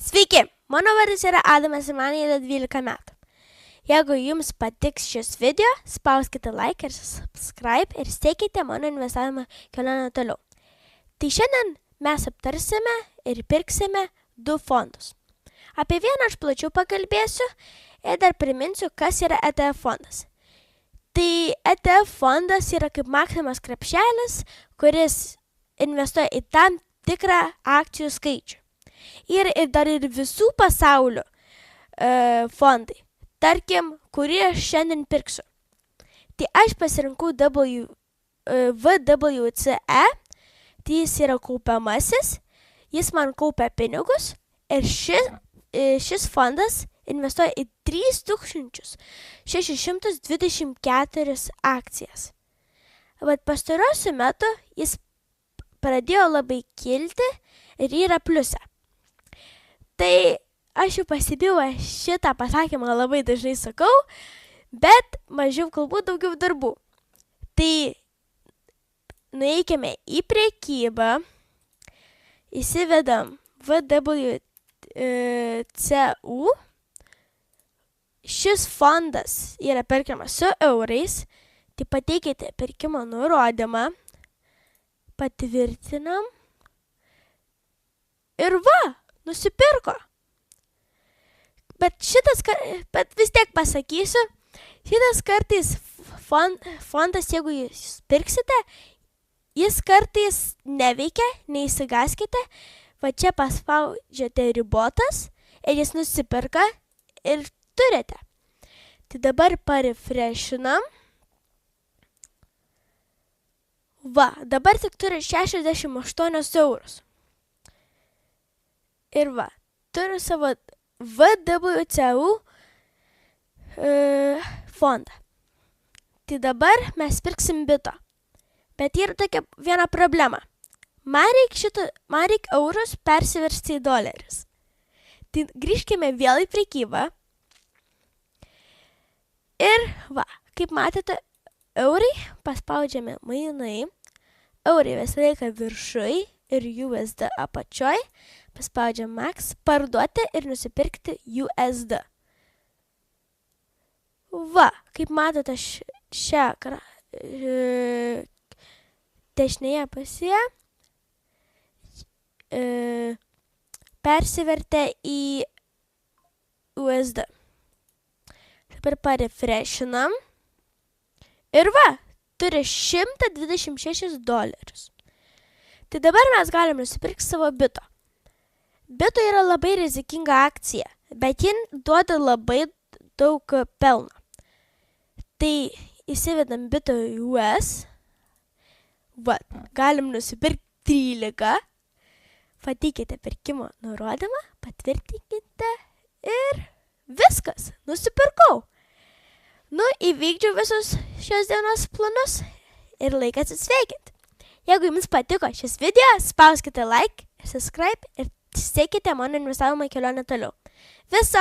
Sveiki, mano vardas yra Adamas ir man yra 12 metų. Jeigu jums patiks šis video, spauskite like ir subscribe ir steikite mano investavimo kelionę toliau. Tai šiandien mes aptarsime ir pirksime 2 fondus. Apie vieną aš plačiau pakalbėsiu ir dar priminsiu, kas yra ETF fondas. Tai ETF fondas yra kaip Maximas krepšelis, kuris investuoja į tam tikrą akcijų skaičių. Ir dar ir visų pasaulio fondai, tarkim, kurį aš šiandien pirksiu. Tai aš pasirinkau VWCE, tai jis yra kaupiamasis, jis man kaupia pinigus ir šis fondas investuoja į 3624 akcijas. Bet pastarosiu metu jis pradėjo labai kilti ir yra pliuse. Tai aš jau pasibijau, šitą pasakymą labai dažnai sakau, bet mažiau kalbų, daugiau darbų. Tai nueikime į prekybą, įsivedam VWCU. Šis fondas yra perkamas su eurais, tai pateikite pirkimo nurodymą, patvirtinam ir va, nusipirko. Bet vis tiek pasakysiu, šitas kartais fondas, jeigu jūs pirksite, jis kartais neveikia, neįsigaskite, va čia paspaudžiate ribotas ir jis nusipirka ir turite. Tai dabar parefreshinam. Va, dabar tik turi 68 eurus. Ir va, turiu savo VWCU fondą. Tai dabar mes pirksim bito. Bet yra tokia viena problema. Man reikia eurus persiversti į dolerius. Tai grįžkime vėl į prekybą. Ir va, kaip matėte, eurai paspaudžiame mainai. Eurai visą laiką viršui ir USD apačioj. Paspaudžiam Max, parduoti ir nusipirkti USD. Va, kaip matote, šią dešinėje pusėje persivertė į USD. Dabar parefreshinam. Ir va, turi 126 dolerius. Tai dabar mes galim nusipirkti savo bito. Bito yra labai rizikinga akcija, bet ji duoda labai daug pelno. Tai įsivedam bito US. Va, galim nusipirkti 13. Pateikite pirkimo nurodymą, patvirtinkite ir viskas, nusipirkau. Įvykdžiau visus šios dienos planus ir laikas atsveikinti. Jeigu jums patiko šis video, spauskite like, subscribe ir sekite mano investavimo kelionę toliau. Viso!